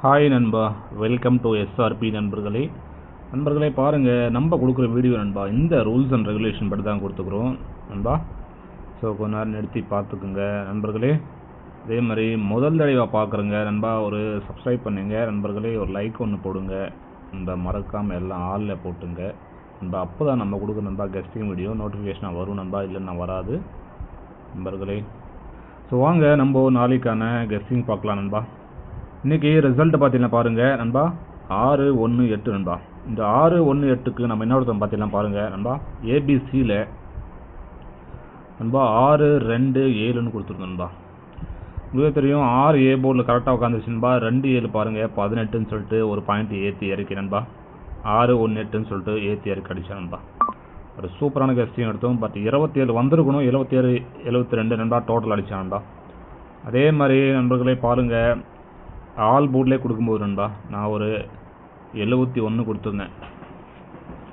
Hi நண்பா, welcome to SRP நண்பர்களே பாருங்கள், நம்ம கொடுக்குற வீடியோ நண்பா இந்த ரூல்ஸ் அண்ட் ரெகுலேஷன் படி தான் கொடுத்துக்குறோம் நண்பா. ஸோ கொஞ்ச நேரம் நிறுத்தி பார்த்துக்குங்க நண்பர்களே. அதே மாதிரி முதல் தடவை பார்க்குறேங்க நண்பா, ஒரு சப்ஸ்கிரைப் பண்ணுங்க நண்பர்களே, ஒரு லைக் ஒன்று போடுங்க நண்பா, மறக்காமல் எல்லாம் ஆளில் போட்டுங்க நண்பா. அப்போ தான் நம்ம கொடுக்குற நண்பா கெஸ்டிங் வீடியோ நோட்டிஃபிகேஷனாக வரும் நண்பா, இல்லைன்னா வராது நண்பர்களே. ஸோ வாங்க நம்ம நாளைக்கான கெஸ்டிங் பார்க்கலாம் நண்பா. இன்றைக்கி ரிசல்ட்டு பார்த்தீங்கன்னா பாருங்கள் நண்பா, 6-1-8 நண்பா. இந்த 6-1-8க்கு நம்ம என்ன கொடுத்தோம் பார்த்தீங்கன்னா பாருங்கள் நண்பா, ஏபிசியில் நண்பா 6-2-7ன்னு கொடுத்துருந்தோம் நண்பா. உங்களுக்கு தெரியும் 6 ஏ போர்டில் கரெக்டாக உட்காந்துருச்சு நண்பா. 2-7 பாருங்கள் 18ன்னு சொல்லிட்டு ஒரு பாயிண்ட் ஏற்றி இறக்கி நண்பா, 6-1-8ன்னு சொல்லிட்டு ஏற்றி இறக்கி அடித்தா நண்பா. ஒரு சூப்பரான கெஸ்டிங் எடுத்தோம். பட் 27 வந்திருக்கணும், 77-72 நண்பா டோட்டல் அடித்தான் நண்பா. அதே மாதிரி நண்பர்களே பாருங்கள், ஆல் போர்ட்லேயே கொடுக்கும்போது நண்பா நான் ஒரு 71 கொடுத்துருந்தேன்.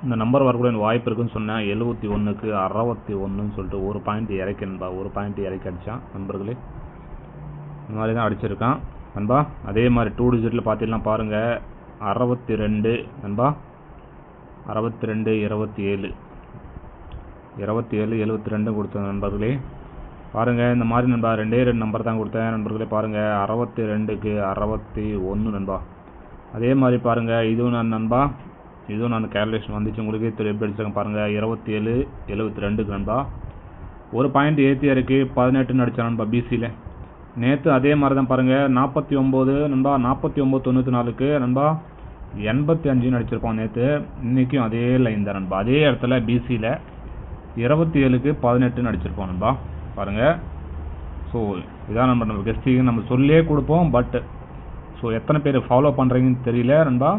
இந்த நம்பர் வரக்கூட எனக்கு வாய்ப்பு இருக்குன்னு சொன்னேன். 71க்கு 61ன்னு சொல்லிட்டு ஒரு பாயிண்ட் இறக்கி நண்பா, ஒரு பாயிண்ட் இறக்கி அடித்தான் நண்பர்களே. இந்த மாதிரி தான் அடிச்சிருக்கான் நண்பா. அதே மாதிரி 2 டிஜிட்டில் பார்த்தீங்கன்னா பாருங்கள், 62 நண்பா, 62-27 72 கொடுத்தேன் நண்பர்களே. பாருங்கள் இந்த மாதிரி நண்பா 2 நம்பர் தான் கொடுத்தேன் நண்பர்களே. பாருங்கள் 62க்கு 61 நண்பா. அதே மாதிரி பாருங்கள் இதுவும் நான் நண்பா, இதுவும் நான் கேல்குலேஷன் வந்துச்சு, உங்களுக்கே தெரியும் எப்படி அடிச்சாங்க பாருங்கள். 27-72க்கு நண்பா ஒரு பாயிண்ட் ஏற்றி இறக்கி 18ன்னு அடித்தான் நண்பா பிசியில். நேற்று அதே மாதிரி தான் பாருங்கள், 49 நண்பா, 49-94க்கு நண்பா 85ன்னு அடிச்சிருப்போம் நேற்று. இன்றைக்கும் அதே லைன் தான் நண்பா, அதே இடத்துல பிசியில் 27க்கு 18ன்னு அடிச்சிருப்போம் நண்பா. பாருங்கள். ஸோ இதான் நம்ம கெஸ்டிங் நம்ம சொல்லியே கொடுப்போம். பட் ஸோ எத்தனை பேர் ஃபாலோ பண்ணுறீங்கன்னு தெரியல நண்பா.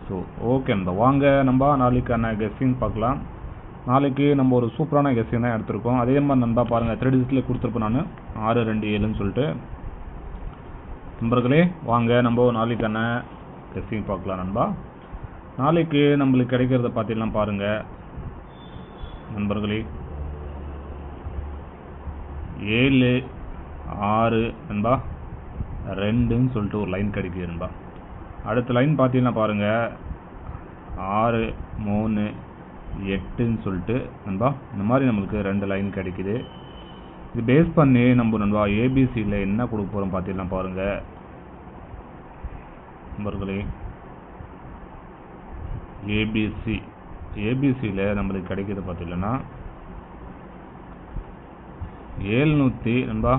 ஸோ ஓகே நண்பா, வாங்க நண்பா நாளைக்கான கெஸ்டிங் பார்க்கலாம். நாளைக்கு நம்ம ஒரு சூப்பரான கெஸ்டிங் தான் எடுத்திருக்கோம். அதே மாதிரி நண்பா பாருங்கள் 3 டிஜிட்டில் கொடுத்துருப்பேன் நான் 6-2-7ன்னு சொல்லிட்டு நண்பர்களே. வாங்க நம்ம நாளைக்கான கெஸ்டிங் பார்க்கலாம் நண்பா. நாளைக்கு நம்மளுக்கு கிடைக்கிறத பார்த்தீங்கன்னா பாருங்கள் நண்பர்களே, 7-6 நண்பா 2ன்னு சொல்லிட்டு ஒரு லைன் கிடைக்குது நண்பா. அடுத்த லைன் பார்த்தீங்கன்னா பாருங்கள் 6-3-8ன்னு சொல்லிட்டு நண்பா, இந்த மாதிரி நம்மளுக்கு 2 லைன் கிடைக்குது. இது பேஸ் பண்ணி நம்ம நண்பா ஏபிசியில் என்ன கொடுக்க போகிறோம் பார்த்தீங்கன்னா பாருங்கள் நண்பர்களே. ஏபிசியில் நம்மளுக்கு கிடைக்கிறது பார்த்தீங்கன்னா 700 நண்பா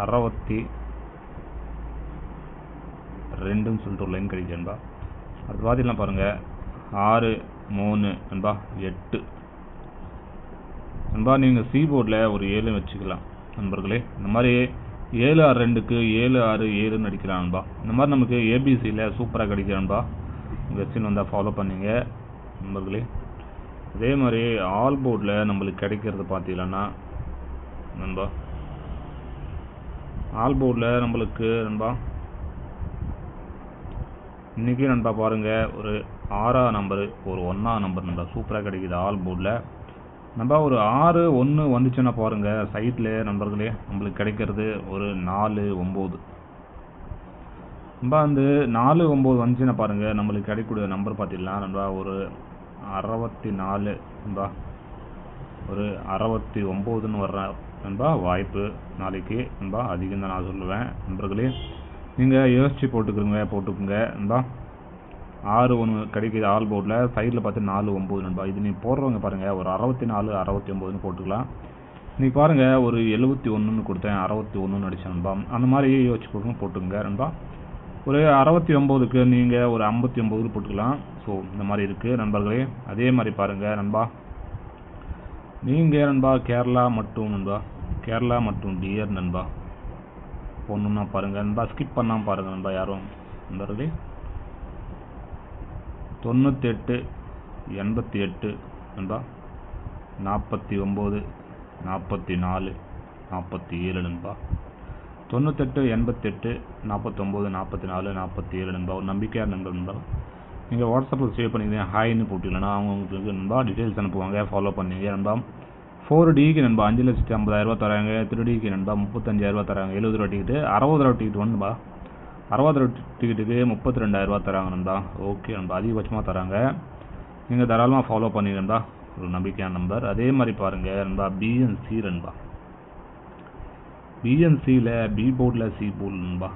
62ன்னு சொல்லிட்டு ஒரு லைன் கிடைக்குது நண்பா. அது பார்த்தீங்கன்னா பாருங்கள் 6-3 நண்பா 8 நண்பா. நீங்கள் சி போர்டில் ஒரு 7 வச்சுக்கலாம் நண்பர்களே. இந்த மாதிரி 7-6-2க்கு 7-6-7ன்னு அடிக்கலாம் நண்பா. இந்த மாதிரி நமக்கு ஏபிசியில் சூப்பராக கிடைக்கும் நண்பா. வெஸ்டின் வந்தால் ஃபாலோ பண்ணிங்க நண்பர்களே. அதே மாதிரி ஆல் போர்டில் நம்மளுக்கு கிடைக்கிறது பார்த்தீங்கன்னா நண்பா, ஆல் போர்டில் நம்மளுக்கு நண்பா இன்றைக்கி நண்பா பாருங்கள் ஒரு 6ஆம் நம்பரு, ஒரு 1ஆம் நம்பர் நண்பா சூப்பராக கிடைக்குது ஆல் போர்டில் நண்பா. ஒரு 6-1 வந்துச்சுன்னா பாருங்கள் சைட்டில் நண்பர்களே நம்மளுக்கு கிடைக்கிறது ஒரு 4-9 நண்பா. அந்த 4-9 வந்துச்சுன்னா பாருங்கள் நம்மளுக்கு கிடைக்கக்கூடிய நம்பர் பார்த்தீங்கன்னா நண்பா ஒரு 64 நண்பா, ஒரு 69ன்னு வர்ற நண்பா வாய்ப்பு நாளைக்கு நண்பா அதிகம் தான் நான் சொல்லுவேன் நண்பர்களே. நீங்கள் யோசித்து போட்டுக்குங்க நண்பா. 6-1 கிடைக்கிது ஆல் போர்டில், சைடில் பார்த்து 4-9 நண்பா. இது நீங்கள் போடுறவங்க பாருங்கள் ஒரு 64-69ன்னு போட்டுக்கலாம். இன்றைக்கி பாருங்கள் ஒரு 71ன்னு கொடுத்தேன், 61ன்னு அடித்தேன் நண்பா. அந்த மாதிரி யோசிச்சு போட்டுங்க நண்பா. ஒரு 69க்கு நீங்கள் ஒரு 59 போட்டுக்கலாம். ஸோ இந்த மாதிரி இருக்குது நண்பர்களே. அதே மாதிரி பாருங்கள் நண்பா, நீங்கள் நண்பா கேரளா மற்றும் டியர் நண்பா போடணுன்னா பாருங்கள் நண்பா, ஸ்கிப் பண்ணாமல் பாருங்கள் நண்பா யாரும் நண்பர்களே. 98-88 நண்பா, 49-44-47 நண்பா, 98-88-49-44-47 நண்பா. ஒரு நம்பிக்கையாக நண்பா. நீங்கள் வாட்ஸ்அப்பில் சேவ் பண்ணிக்கிறீங்க ஹாய்னு போட்டிங்களா அவங்களுக்கு நண்பா டீட்டெயில்ஸ் அனுப்புவாங்க, ஃபாலோ பண்ணிங்க நண்பா. 4Dக்கு நண்பா 5,50,000 தராங்க. 3Dக்கு நண்பா 35,000 தராங்க. 70 ரூபா டிக்கெட்டு, 60 ரூபா டிக்கெட் நண்பா 62 டிக்கெட்டுக்கு 32,000 ரூபா தராங்க நண்பா. ஓகே நண்பா, அதிகபட்சமாக தராங்க. நீங்கள் தாராளமாக ஃபாலோ பண்ணிடுறா, ஒரு நம்பிக்கையான நம்பர். அதே மாதிரி பாருங்கள் நண்பா, பிஎன்சி நண்பா. பிஎன்சியில் பி போர்டில் சி போர்டு நண்பா.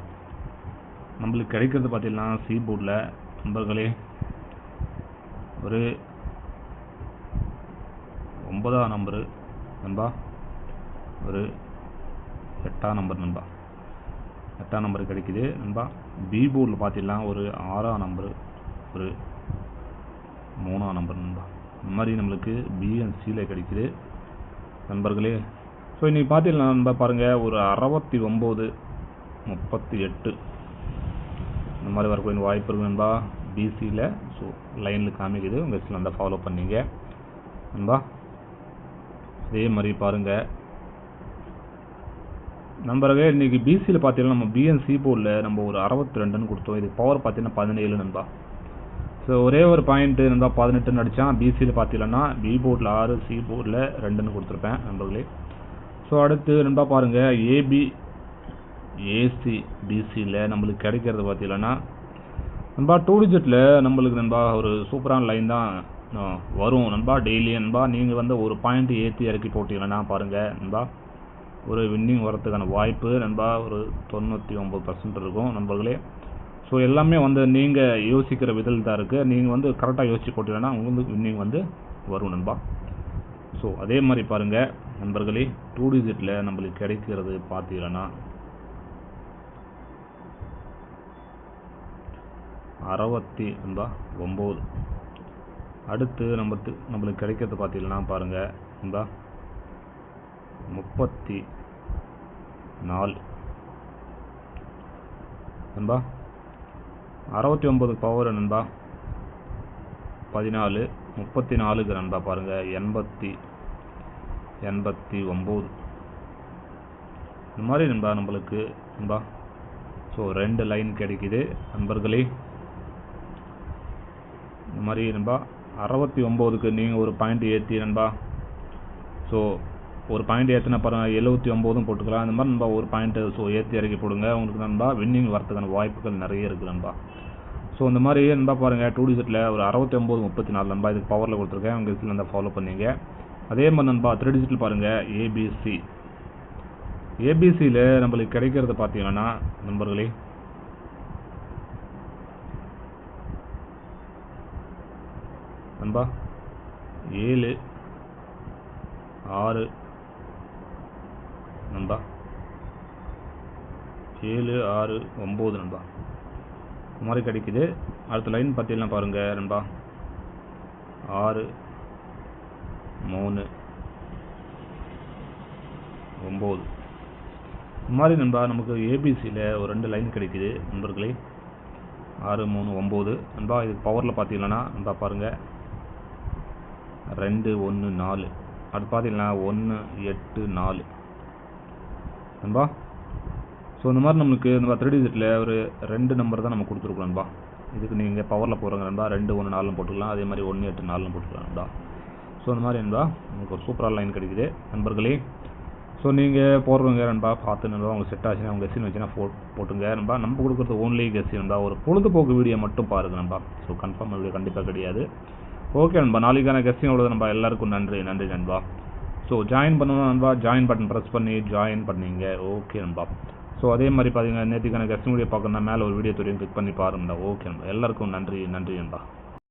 நம்மளுக்கு கிடைக்கிறது பார்த்தீங்கன்னா சி போர்டில் நண்பர்களே ஒரு 9ஆம் நம்பரு நண்பா, ஒரு 8ஆம் நம்பர் நண்பா. 8ஆம் நம்பர் கிடைக்குது நண்பா. பி போர்டில் பார்த்தீங்கன்னா ஒரு 6ஆம் நம்பரு, ஒரு 3ஆம் நம்பர் நண்பா. இந்த மாதிரி நம்மளுக்கு பிஎன்சியில் கிடைக்குது நண்பர்களே. ஸோ இன்றைக்கி பார்த்தீங்கன்னா நண்பா பாருங்கள், ஒரு 69, 38 இந்த மாதிரி வரக்கூடிய வாய்ப்பு இருக்குது நண்பா பிசியில். ஸோ லைனில் காமிக்குது, உங்கள் சில அந்த ஃபாலோ பண்ணிங்க நண்பா. அதே மாதிரி பாருங்கள் நண்பர்களே, இன்றைக்கி பிசியில் பார்த்தீங்கன்னா நம்ம பிஎன்சி போர்டில் நம்ம ஒரு 62ன்னு கொடுத்தோம். இது பவர் பார்த்தீங்கன்னா 17 நண்பா. ஸோ ஒரே ஒரு பாயிண்ட்டு நண்பா 18 அடித்தான். பிசியில் பார்த்தீங்கன்னா பி போர்டில் 6, சி போர்டில் 2ன்னு கொடுத்துருப்பேன் நண்பர்களே. ஸோ அடுத்து நண்பா பாருங்கள், ஏபி ஏசி பிசியில் நம்மளுக்கு கிடைக்கிறது பார்த்தீங்கன்னா நண்பா 2 டிஜிட்டில் நம்மளுக்கு நண்பா ஒரு சூப்பரான லைன் தான் வரும் நண்பா. டெய்லி நண்பா நீங்கள் வந்து ஒரு பாயிண்ட் ஏற்றி இறக்கி போட்டிங்கன்னா பாருங்கள் நண்பா, ஒரு வின்னிங் வரத்துக்கான வாய்ப்பு நண்பா ஒரு 99% இருக்கும் நண்பர்களே. ஸோ எல்லாமே வந்து நீங்கள் யோசிக்கிற விதத்தில் தான் இருக்குது. நீங்கள் வந்து கரெக்டாக யோசிச்சு போட்டீங்கன்னா உங்களுக்கு வின்னிங் வந்து வரும் நண்பா. ஸோ அதே மாதிரி பாருங்கள் நண்பர்களே, 2 டிஜிட்டில் நம்மளுக்கு கிடைக்கிறது பார்த்தீங்கன்னா 69. அடுத்து நம்மளுக்கு கிடைக்கிறது பார்த்தீங்கன்னா பாருங்கள் நண்பா 34 நண்பா. 69 பவர் நண்பா 14, 34க்கு நண்பா பாருங்கள் 89 இந்த மாதிரி நண்பா நம்மளுக்கு நண்பா. ஸோ 2 லைன் கிடைக்குது நண்பர்களே. இந்த மாதிரி நண்பா 69க்கு நீங்கள் ஒரு பாயிண்ட் ஏற்றி நண்பா, ஸோ ஒரு பாயிண்ட் ஏற்றினா பாருங்கள் 79 போட்டுக்கலாம். இந்த மாதிரி நண்பா ஒரு பாயிண்ட்டு ஸோ ஏற்றி இறக்கி போடுங்க, உங்களுக்கு நண்பா வின்னிங் வரத்துக்கான வாய்ப்புகள் நிறைய இருக்குது நண்பா. ஸோ இந்த மாதிரி நண்பா பாருங்கள் 2 டிஜிட்டில் ஒரு 69, 34 நண்பா இதுக்கு பவரில் கொடுத்துருக்கேன், உங்கள் இதில் நண்பா ஃபாலோ பண்ணிங்க. அதே மாதிரி நண்பா 3 டிஜிட்டில் பாருங்கள் ஏபிசியில் நம்மளுக்கு கிடைக்கிறது பார்த்தீங்கன்னா நண்பர்களே நண்பா 7, 6 நண்பா, 7, 6, 9 நண்பா இந்த மாதிரி கிடைக்குது. அடுத்த லைன் பார்த்தீங்கன்னா பாருங்கள் நண்பா 6, 3, 9 இந்த மாதிரி நண்பா நமக்கு ஏபிசியில் ஒரு 2 லைன் கிடைக்குது நண்பர்களே. 6, 3, 9 நண்பா. இதுக்கு பவரில் பார்த்தீங்கன்னா நண்பா பாருங்கள் 2, 1, 4. அடுத்து பார்த்தீங்கன்னா 1, 8, 4 நண்பா. ஸோ இந்த மாதிரி நம்மளுக்கு நண்பா 3 டிஜிட்டில் ஒரு 2 நம்பர் தான் நம்ம கொடுத்துருக்கோம் நண்பா. இதுக்கு நீங்கள் பவரில் போடுறாங்க நண்பா 2, 1, 4 போட்டுக்கலாம். அதே மாதிரி 1, 8, 4 போட்டுக்கலாம் நண்பா. ஸோ இந்த மாதிரி நண்பா உங்களுக்கு ஒரு சூப்பரான லைன் கிடைக்குது நண்பர்களே. ஸோ நீங்கள் போடுறவங்க நண்பா பார்த்து நண்பா உங்களுக்கு செட் ஆச்சுன்னா உங்கள் கெஸ்ஸின் வச்சுன்னா போட்டுங்க நண்பா. நம்ம கொடுக்குறது ஓன்லி கெஸ்ஸி நண்பா, ஒரு பொழுதுபோக்கு வீடியோ மட்டும் பாருங்கள் நண்பா. ஸோ கன்ஃபார்ம் வீடியோ கண்டிப்பாக கிடையாது. ஓகே நண்பா, நாளைக்கான கெஸ்ஸிங் உள்ளது நண்பா. எல்லாருக்கும் நன்றி நண்பா. ஸோ ஜாயின் பண்ணணும் நண்பா, ஜாயின் பட்டன் ப்ரெஸ் பண்ணி ஜாயின் பண்ணிங்க. ஓகே நண்பா. ஸோ அதே மாதிரி பார்த்தீங்கன்னா நேற்றுக்கான கெஸ்டிங் வீடியோ பார்க்கணுன்னா மேலே ஒரு வீடியோ தெரியும், கிளிக் பண்ணி பாருங்கண்ணா. ஓகே நண்பா, எல்லாருக்கும் நன்றி நண்பா.